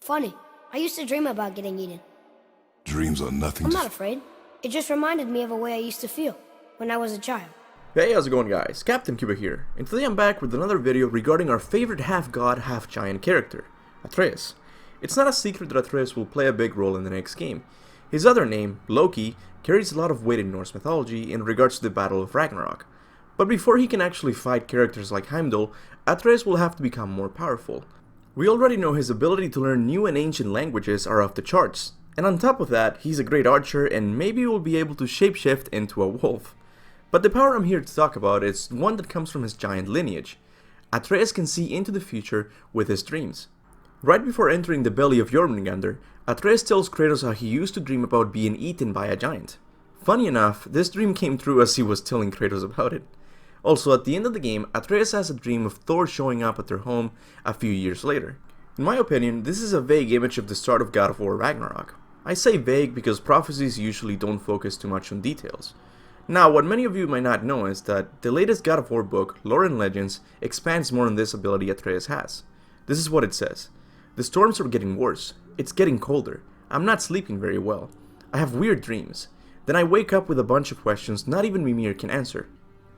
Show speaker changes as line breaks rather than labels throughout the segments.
funny. I used to dream about getting eaten.
Dreams are nothing
I'm
to...
not afraid. It just reminded me of a way I used to feel when I was a child.
Hey, how's it going, guys? Captain Kuba here, and today I'm back with another video regarding our favorite half-god, half-giant character, Atreus. It's not a secret that Atreus will play a big role in the next game. His other name, Loki, carries a lot of weight in Norse mythology in regards to the Battle of Ragnarok. But before he can actually fight characters like Heimdall, Atreus will have to become more powerful. We already know his ability to learn new and ancient languages are off the charts, and on top of that, he's a great archer and maybe will be able to shapeshift into a wolf. But the power I'm here to talk about is one that comes from his giant lineage. Atreus can see into the future with his dreams. Right before entering the belly of Jormungandr, Atreus tells Kratos how he used to dream about being eaten by a giant. Funny enough, this dream came true as he was telling Kratos about it. Also, at the end of the game, Atreus has a dream of Thor showing up at their home a few years later. In my opinion, this is a vague image of the start of God of War Ragnarok. I say vague because prophecies usually don't focus too much on details. Now, what many of you might not know is that the latest God of War book, Lore and Legends, expands more on this ability Atreus has. This is what it says. The storms are getting worse. It's getting colder. I'm not sleeping very well. I have weird dreams. Then I wake up with a bunch of questions not even Mimir can answer.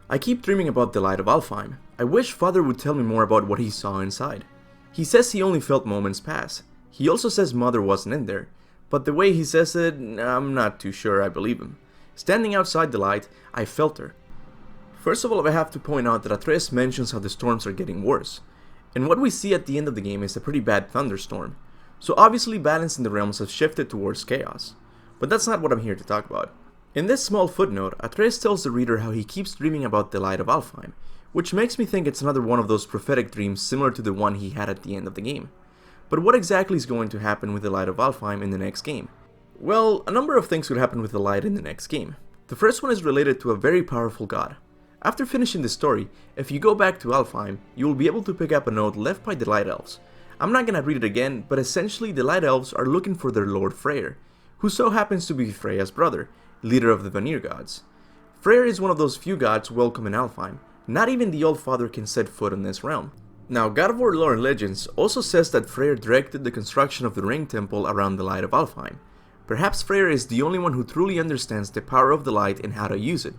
I keep dreaming about the light of Alfheim. I wish Father would tell me more about what he saw inside. He says he only felt moments pass. He also says Mother wasn't in there. But the way he says it, I'm not too sure I believe him. Standing outside the light, I felt her. First of all, I have to point out that Atreus mentions how the storms are getting worse. And what we see at the end of the game is a pretty bad thunderstorm. So obviously balance in the realms has shifted towards chaos. But that's not what I'm here to talk about. In this small footnote, Atreus tells the reader how he keeps dreaming about the light of Alfheim, which makes me think it's another one of those prophetic dreams similar to the one he had at the end of the game. But what exactly is going to happen with the light of Alfheim in the next game? Well, a number of things could happen with the light in the next game. The first one is related to a very powerful god. After finishing the story, if you go back to Alfheim, you will be able to pick up a note left by the Light Elves. I'm not gonna read it again, but essentially the Light Elves are looking for their Lord Freyr, who so happens to be Freya's brother, leader of the Vanir gods. Freyr is one of those few gods welcome in Alfheim. Not even the All-Father can set foot in this realm. Now, God of War Lore and Legends also says that Freyr directed the construction of the Ring Temple around the light of Alfheim. Perhaps Freyr is the only one who truly understands the power of the light and how to use it.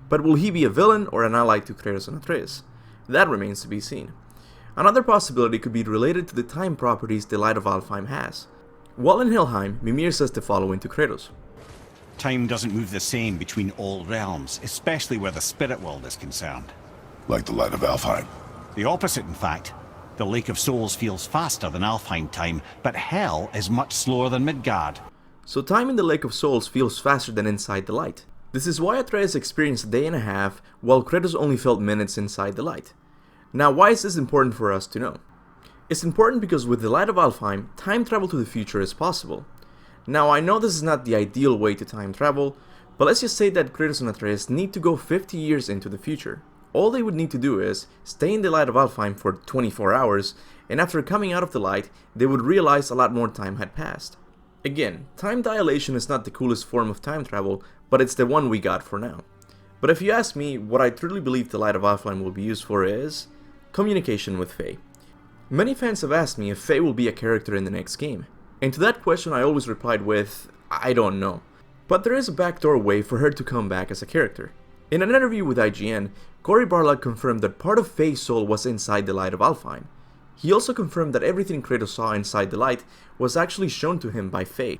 But will he be a villain or an ally to Kratos and Atreus? That remains to be seen. Another possibility could be related to the time properties the light of Alfheim has. While in Helheim, Mimir says the following to Kratos.
Time doesn't move the same between all realms, especially where the spirit world is concerned.
Like the light of Alfheim.
The opposite, in fact. The Lake of Souls feels faster than Alfheim time, but Hell is much slower than Midgard.
So time in the Lake of Souls feels faster than inside the light. This is why Atreus experienced a day and a half, while Kratos only felt minutes inside the light. Now, why is this important for us to know? It's important because with the light of Alfheim, time travel to the future is possible. Now, I know this is not the ideal way to time travel, but let's just say that Kratos and Atreus need to go 50 years into the future. All they would need to do is stay in the light of Alfheim for 24 hours, and after coming out of the light, they would realize a lot more time had passed. Again, time dilation is not the coolest form of time travel, but it's the one we got for now. But if you ask me, what I truly believe the light of Alfheim will be used for is communication with Fae. Many fans have asked me if Fae will be a character in the next game, and to that question I always replied with, I don't know. But there is a backdoor way for her to come back as a character. In an interview with IGN, Cory Barlog confirmed that part of Fae's soul was inside the light of Alfheim. He also confirmed that everything Kratos saw inside the light was actually shown to him by Fae.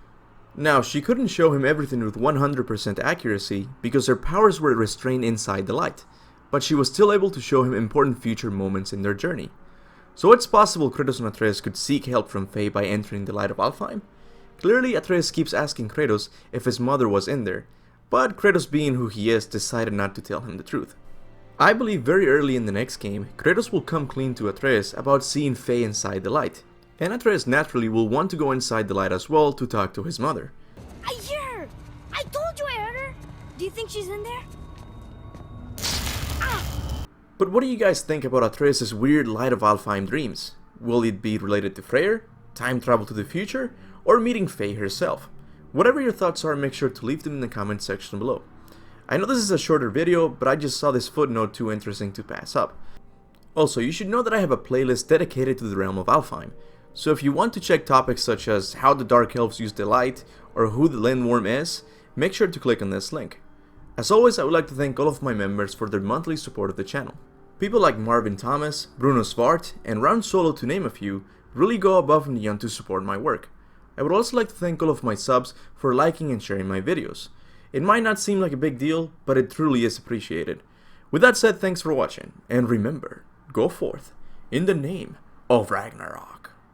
Now, she couldn't show him everything with 100% accuracy because her powers were restrained inside the light, but she was still able to show him important future moments in their journey. So it's possible Kratos and Atreus could seek help from Fae by entering the light of Alfheim. Clearly, Atreus keeps asking Kratos if his mother was in there, but Kratos, being who he is, decided not to tell him the truth. I believe very early in the next game, Kratos will come clean to Atreus about seeing Fae inside the light, and Atreus naturally will want to go inside the light as well to talk to his mother.
I hear her! I told you I heard her! Do you think she's in there?
But what do you guys think about Atreus' weird light of Alfheim dreams? Will it be related to Freyr, time travel to the future, or meeting Fae herself? Whatever your thoughts are, make sure to leave them in the comment section below. I know this is a shorter video, but I just saw this footnote too interesting to pass up. Also, you should know that I have a playlist dedicated to the realm of Alfheim, So if you want to check topics such as how the Dark Elves use the light, or who the Lindworm is, make sure to click on this link. As always, I would like to thank all of my members for their monthly support of the channel. People like Marvin Thomas, Bruno Svart, and Round Solo, to name a few, really go above and beyond to support my work. I would also like to thank all of my subs for liking and sharing my videos. It might not seem like a big deal, but it truly is appreciated. With that said, thanks for watching, and remember, go forth in the name of Ragnarok.